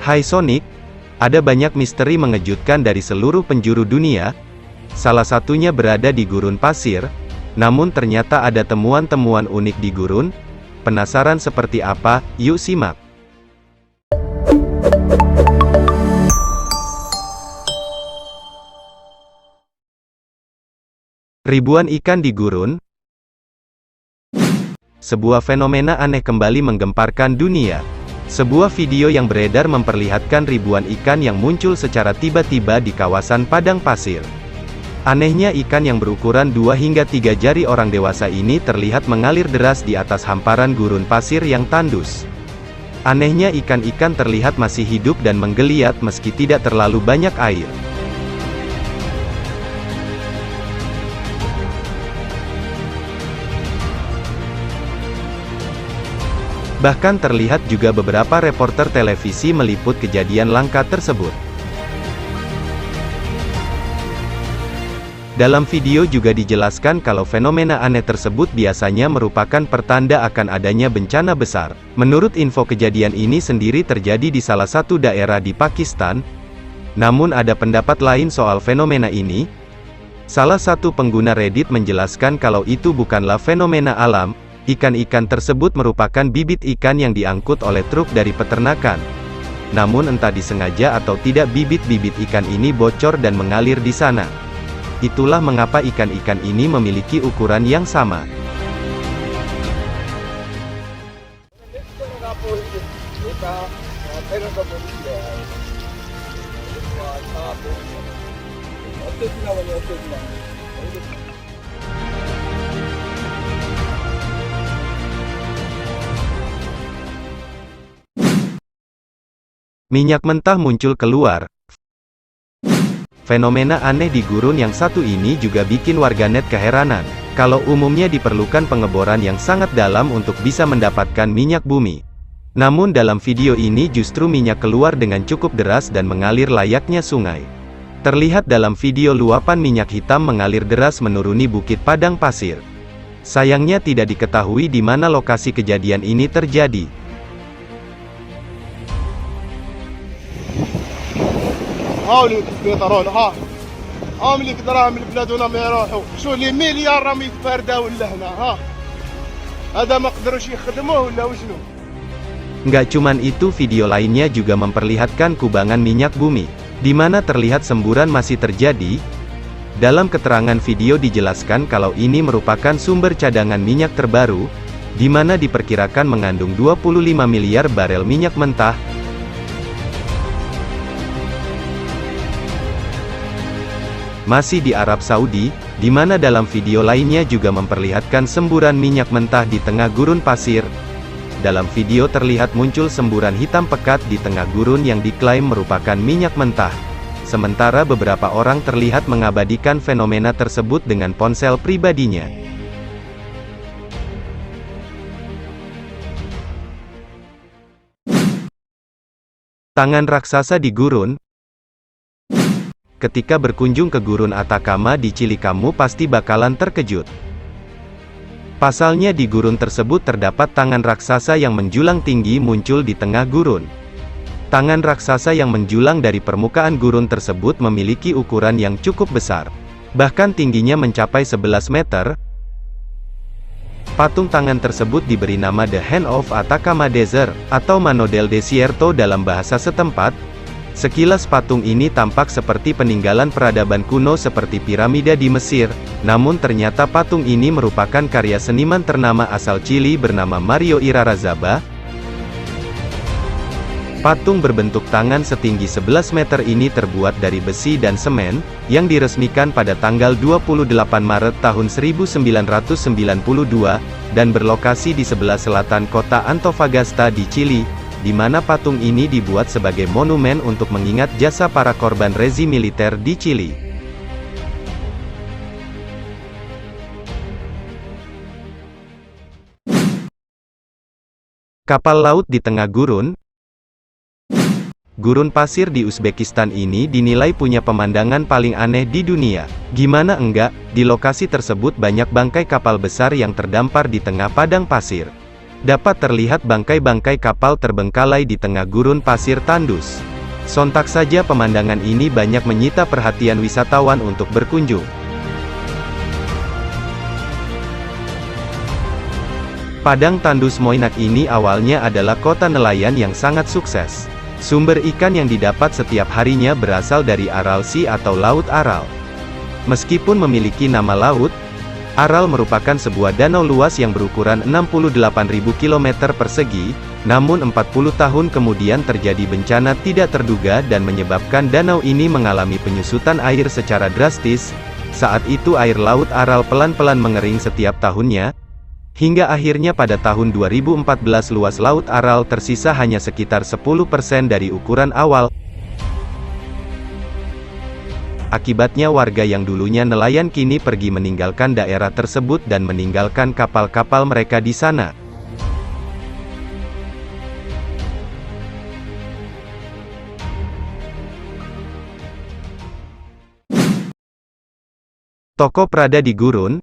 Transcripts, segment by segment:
Hai Sonic, ada banyak misteri mengejutkan dari seluruh penjuru dunia. Salah satunya berada di gurun pasir, namun ternyata ada temuan-temuan unik di gurun. Penasaran seperti apa? Yuk simak. Ribuan ikan di gurun. Sebuah fenomena aneh kembali menggemparkan dunia. Sebuah video yang beredar memperlihatkan ribuan ikan yang muncul secara tiba-tiba di kawasan padang pasir. Anehnya ikan yang berukuran 2 hingga 3 jari orang dewasa ini terlihat mengalir deras di atas hamparan gurun pasir yang tandus. Anehnya ikan-ikan terlihat masih hidup dan menggeliat meski tidak terlalu banyak air. Bahkan terlihat juga beberapa reporter televisi meliput kejadian langka tersebut. Dalam video juga dijelaskan kalau fenomena aneh tersebut biasanya merupakan pertanda akan adanya bencana besar. Menurut info, kejadian ini sendiri terjadi di salah satu daerah di Pakistan. Namun ada pendapat lain soal fenomena ini. Salah satu pengguna Reddit menjelaskan kalau itu bukanlah fenomena alam. Ikan-ikan tersebut merupakan bibit ikan yang diangkut oleh truk dari peternakan. Namun entah disengaja atau tidak, bibit-bibit ikan ini bocor dan mengalir di sana. Itulah mengapa ikan-ikan ini memiliki ukuran yang sama. Minyak mentah muncul keluar. Fenomena aneh di gurun yang satu ini juga bikin warganet keheranan. Kalau umumnya diperlukan pengeboran yang sangat dalam untuk bisa mendapatkan minyak bumi. Namun dalam video ini justru minyak keluar dengan cukup deras dan mengalir layaknya sungai. Terlihat dalam video luapan minyak hitam mengalir deras menuruni bukit padang pasir. Sayangnya tidak diketahui di mana lokasi kejadian ini terjadi. هاولي يتفيطرون ها مليك دراهم لبلادنا ما يروحوا شو لي مليار راهم يتفردوا ولا هنا هذا ما قدروش يخدموه ولا وشنو. Nggak cuman itu, video lainnya juga memperlihatkan kubangan minyak bumi, di mana terlihat semburan masih terjadi. Dalam keterangan video dijelaskan kalau ini merupakan sumber cadangan minyak terbaru, di mana diperkirakan mengandung 25 miliar barel minyak mentah. Masih di Arab Saudi, di mana dalam video lainnya juga memperlihatkan semburan minyak mentah di tengah gurun pasir. Dalam video terlihat muncul semburan hitam pekat di tengah gurun yang diklaim merupakan minyak mentah. Sementara beberapa orang terlihat mengabadikan fenomena tersebut dengan ponsel pribadinya. Tangan raksasa di gurun. Ketika berkunjung ke gurun Atacama di Chili, kamu pasti bakalan terkejut. Pasalnya di gurun tersebut terdapat tangan raksasa yang menjulang tinggi muncul di tengah gurun. Tangan raksasa yang menjulang dari permukaan gurun tersebut memiliki ukuran yang cukup besar. Bahkan tingginya mencapai 11 meter. Patung tangan tersebut diberi nama The Hand of Atacama Desert, atau Mano del Desierto dalam bahasa setempat. Sekilas patung ini tampak seperti peninggalan peradaban kuno seperti piramida di Mesir, namun ternyata patung ini merupakan karya seniman ternama asal Chili bernama Mario Irarazaba. Patung berbentuk tangan setinggi 11 meter ini terbuat dari besi dan semen, yang diresmikan pada tanggal 28 Maret tahun 1992, dan berlokasi di sebelah selatan kota Antofagasta di Chili, di mana patung ini dibuat sebagai monumen untuk mengingat jasa para korban rezim militer di Chili. Kapal laut di tengah gurun. Gurun pasir di Uzbekistan ini dinilai punya pemandangan paling aneh di dunia. Gimana enggak, di lokasi tersebut banyak bangkai kapal besar yang terdampar di tengah padang pasir. Dapat terlihat bangkai-bangkai kapal terbengkalai di tengah gurun pasir tandus. Sontak saja pemandangan ini banyak menyita perhatian wisatawan untuk berkunjung. Padang Tandus Moinak ini awalnya adalah kota nelayan yang sangat sukses. Sumber ikan yang didapat setiap harinya berasal dari Aral Sea atau Laut Aral. Meskipun memiliki nama laut, Aral merupakan sebuah danau luas yang berukuran 68.000 km persegi, namun 40 tahun kemudian terjadi bencana tidak terduga dan menyebabkan danau ini mengalami penyusutan air secara drastis. Saat itu air Laut Aral pelan-pelan mengering setiap tahunnya, hingga akhirnya pada tahun 2014 luas Laut Aral tersisa hanya sekitar 10% dari ukuran awal. Akibatnya warga yang dulunya nelayan kini pergi meninggalkan daerah tersebut dan meninggalkan kapal-kapal mereka di sana. Toko Prada di gurun.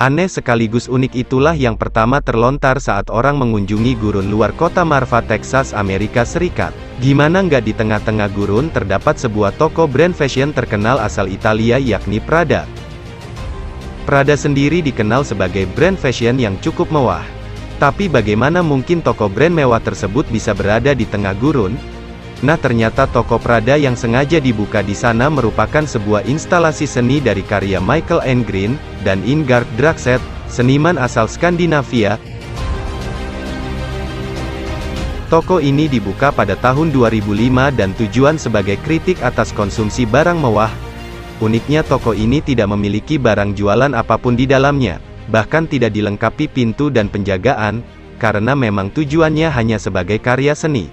Aneh sekaligus unik itulah yang pertama terlontar saat orang mengunjungi gurun luar kota Marfa, Texas, Amerika Serikat. Gimana nggak di tengah-tengah gurun terdapat sebuah toko brand fashion terkenal asal Italia yakni Prada. Prada sendiri dikenal sebagai brand fashion yang cukup mewah. Tapi bagaimana mungkin toko brand mewah tersebut bisa berada di tengah gurun? Nah, ternyata toko Prada yang sengaja dibuka di sana merupakan sebuah instalasi seni dari karya Michael Engren dan Ingard Draxet, seniman asal Skandinavia. Toko ini dibuka pada tahun 2005 dan tujuan sebagai kritik atas konsumsi barang mewah. Uniknya toko ini tidak memiliki barang jualan apapun di dalamnya, bahkan tidak dilengkapi pintu dan penjagaan, karena memang tujuannya hanya sebagai karya seni.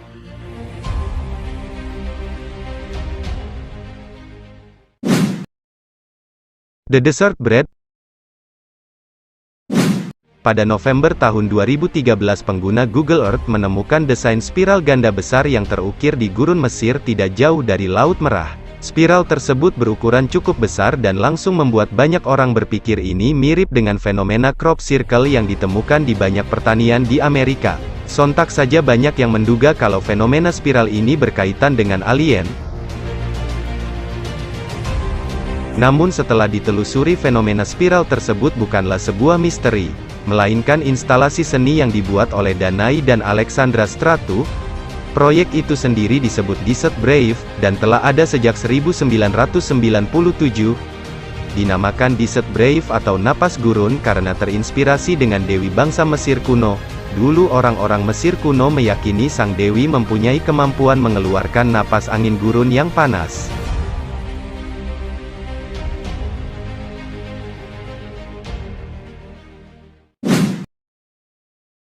The Dessert Bread. Pada November tahun 2013 pengguna Google Earth menemukan desain spiral ganda besar yang terukir di gurun Mesir tidak jauh dari Laut Merah. Spiral tersebut berukuran cukup besar dan langsung membuat banyak orang berpikir ini mirip dengan fenomena crop circle yang ditemukan di banyak pertanian di Amerika. Sontak saja banyak yang menduga kalau fenomena spiral ini berkaitan dengan alien. Namun setelah ditelusuri fenomena spiral tersebut bukanlah sebuah misteri, melainkan instalasi seni yang dibuat oleh Danai dan Alexandra Stratu. Proyek itu sendiri disebut Desert Brave, dan telah ada sejak 1997. Dinamakan Desert Brave atau napas gurun karena terinspirasi dengan dewi bangsa Mesir kuno. Dulu orang-orang Mesir kuno meyakini sang dewi mempunyai kemampuan mengeluarkan napas angin gurun yang panas.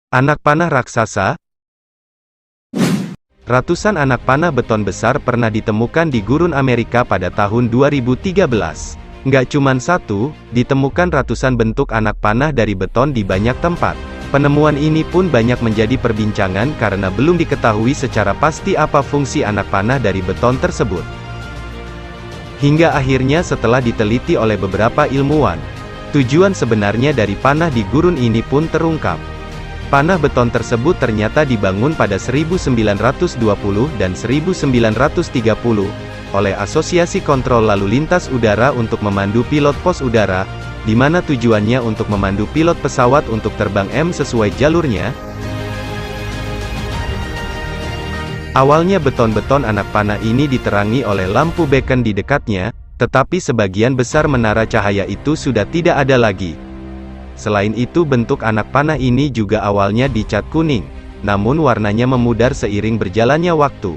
Anak panah raksasa. Ratusan anak panah beton besar pernah ditemukan di gurun Amerika pada tahun 2013. Nggak cuman satu, ditemukan ratusan bentuk anak panah dari beton di banyak tempat. Penemuan ini pun banyak menjadi perbincangan karena belum diketahui secara pasti apa fungsi anak panah dari beton tersebut. Hingga akhirnya setelah diteliti oleh beberapa ilmuwan, tujuan sebenarnya dari panah di gurun ini pun terungkap. Panah beton tersebut ternyata dibangun pada 1920 dan 1930, oleh Asosiasi Kontrol Lalu Lintas Udara untuk memandu pilot pos udara, di mana tujuannya untuk memandu pilot pesawat untuk terbang sesuai jalurnya. Awalnya beton-beton anak panah ini diterangi oleh lampu beacon di dekatnya, tetapi sebagian besar menara cahaya itu sudah tidak ada lagi. Selain itu bentuk anak panah ini juga awalnya dicat kuning, namun warnanya memudar seiring berjalannya waktu.